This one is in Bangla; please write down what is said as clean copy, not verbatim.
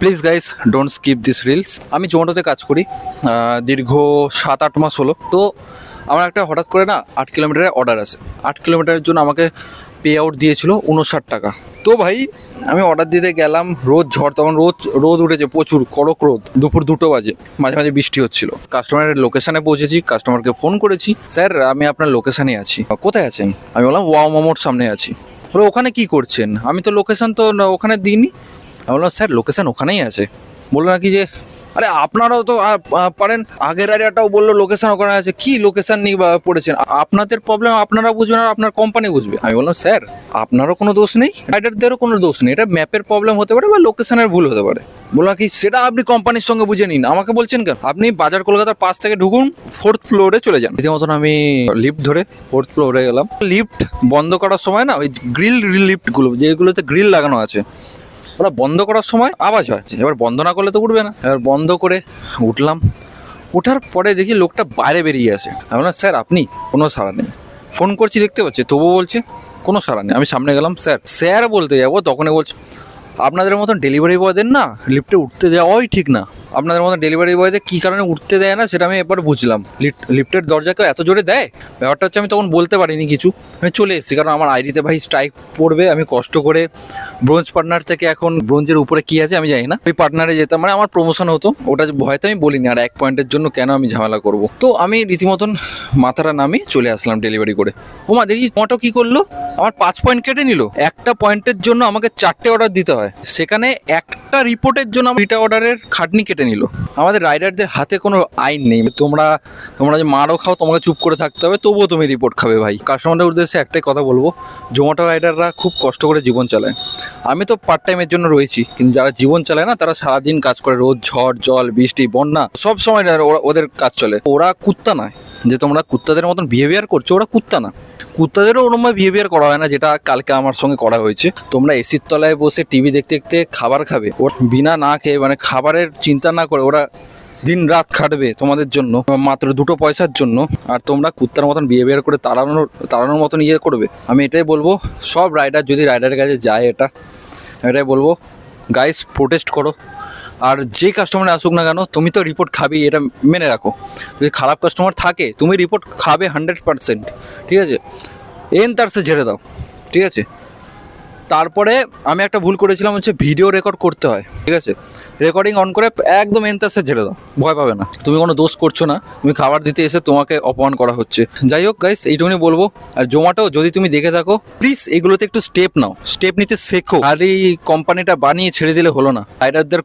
Please guys don't skip this reels. আমি জোম্যাটোতে কাজ করি দীর্ঘ 7-8 মাস হলো। তো আমার একটা হঠাৎ করে না 8 কিলোমিটারের অর্ডার আছে। 8 কিলোমিটারের জন্য আমাকে পে আউট দিয়েছিল 59 টাকা। তো ভাই আমি অর্ডার দিতে গেলাম, রোদ ঝড়, তখন রোদ উঠেছে প্রচুর, কড়ক রোদ, দুপুর 2টো বাজে, মাঝে মাঝে বৃষ্টি হচ্ছিল। কাস্টমারের লোকেশানে পৌঁছেছি, কাস্টমারকে ফোন করেছি, স্যার আমি আপনার লোকেশানে আছি, কোথায় আছেন? আমি বললাম ওয়াও মোমোর সামনে আছি। বলে ওখানে কি করছেন? আমি তো লোকেশান তো ওখানে দিইনি। আমি বললাম স্যার লোকেশান ওখানেই আছে। বললো নাকি যে আরে আপনারাও তো পারেন, আগের এরিয়াটাও বললো লোকেশান ওখানে আছে, কি লোকেশান নিয়ে পড়েছেন? আপনাদের প্রবলেম আপনারা বুঝবেন আর আপনার কোম্পানি বুঝবে। আমি বললাম স্যার আপনারও কোনো দোষ নেই, রাইডারদেরও কোনো দোষ নেই, এটা ম্যাপের প্রবলেম হতে পারে বা লোকেশানের ভুল হতে পারে। বললাম কি সেটা আপনি কোম্পানির সঙ্গে বুঝে নিন, আমাকে বলছেন কেন? আপনি বাজার কলকাতার পাশ থেকে ঢুকুন, 4th ফ্লোরে চলে যান। রীতিমতন আমি লিফট ধরে 4th ফ্লোরে গেলাম। লিফট বন্ধ করার সময় না ওই গ্রিল লিফটগুলো যেগুলোতে গ্রিল লাগানো আছে, ওরা বন্ধ করার সময় আওয়াজ হয়, এবার বন্ধ না করলে তো উঠবে না। এবার বন্ধ করে উঠলাম, ওঠার পরে দেখি লোকটা বাইরে বেরিয়ে আসে। আমি বললাম স্যার আপনি? কোনো সাড়া নেই, ফোন করছি দেখতে পাচ্ছি, তবুও বলছে কোনো সাড়া নেই। আমি সামনে গেলাম, স্যার স্যার বলতে যাবো, তখনই বলছে আপনাদের মতন ডেলিভারি বয়দের না লিফটে উঠতে দেওয়াই ঠিক না। আপনাদের মতন ডেলিভারি বয়দের কী কারণে উঠতে দেয় না সেটা আমি এবার বুঝলাম। লিফটের দরজা কেউ এত জোরে দেয়? ব্যাপারটা হচ্ছে আমি তখন বলতে পারিনি কিছু, আমি চলে এসেছি, কারণ আমার আইডিতে ভাই স্ট্রাইক পড়বে। আমি কষ্ট করে ব্রোঞ্জ পার্টনার থেকে এখন ব্রোঞ্জের উপরে কী আছে আমি জানি না, ওই পার্টনারে যেতাম, মানে আমার প্রমোশন হতো, ওটা ভয়তে আমি বলিনি। আর 1 পয়েন্টের জন্য কেন আমি ঝামেলা করব? তো আমি রীতিমতন মাথাটা নামিয়ে চলে আসলাম ডেলিভারি করে। ওমা দেখি অটো কী করলো, আমার 5 পয়েন্ট কেটে নিল। একটা পয়েন্টের জন্য আমাকে 4টে অর্ডার দিতে হয়, সেখানে একটা রিপোর্টের জন্য 3টা অর্ডারের খাটনি কেটে নিল। আমাদের রাইডারদের হাতে কোনো আইন নেই, তোমরা যে মারও খাও তোমাকে চুপ করে থাকতে হবে, তবুও তুমি রিপোর্ট খাবে। ভাই কাস্টমারদের উদ্দেশ্যে একটাই কথা বলবো, জোম্যাটো রাইডাররা খুব কষ্ট করে জীবন চালায়। আমি তো পার্ট টাইমের জন্য রয়েছি, কিন্তু যারা জীবন চালায় না তারা সারাদিন কাজ করে, রোদ ঝড় জল বৃষ্টি বন্যা সব সময় ওদের কাজ চলে। ওরা কুত্তা নয় যে তোমরা কুত্তাদের মতন বিহেভিয়ার করছো, ওরা কুত্তা না। কুত্তাদেরও ওরমভাবে বিহেভিয়ার করা হয় না যেটা কালকে আমার সঙ্গে করা হয়েছে। তোমরা এসির তলায় বসে টিভি দেখতে দেখতে খাবার খাবে, ওর বিনা না খেয়ে, মানে খাবারের চিন্তা না করে ওরা দিন রাত খাটবে তোমাদের জন্য, মাত্র 2টো পয়সার জন্য। আর তোমরা কুত্তার মতন বিহেভিয়ার করে তাড়ানোর মতন করবে। আমি এটাই বলবো, সব রাইডার যদি রাইডারের কাছে যায়, এটাই বলবো গাইস প্রোটেস্ট করো। আর যে কাস্টমার আসুক না কেন তুমি তো রিপোর্ট খাবি, এটা মেনে রাখো। যদি খারাপ কাস্টমার থাকে তুমি রিপোর্ট খাবে 100%, ঠিক আছে? তার সে ঝেড়ে দাও, ঠিক আছে? তারপরে আমি একটা ভুল করেছিলাম, হচ্ছে ভিডিও রেকর্ড করতে হয়, ঠিক আছে? রেকর্ডিং অন করে একদম তার সে ঝেড়ে দাও, ভয় পাবে না, তুমি কোনো দোষ করছো না, তুমি খাবার দিতে এসে তোমাকে অপমান করা হচ্ছে। যাই হোক গাইস, এইটুকুনি বলবো। আর জোম্যাটো যদি তুমি দেখে থাকো, প্লিজ এগুলোতে একটু স্টেপ নাও, স্টেপ নিতে শেখো। আর এই কোম্পানিটা বানিয়ে ছেড়ে দিলে হলো না, রাইডারদের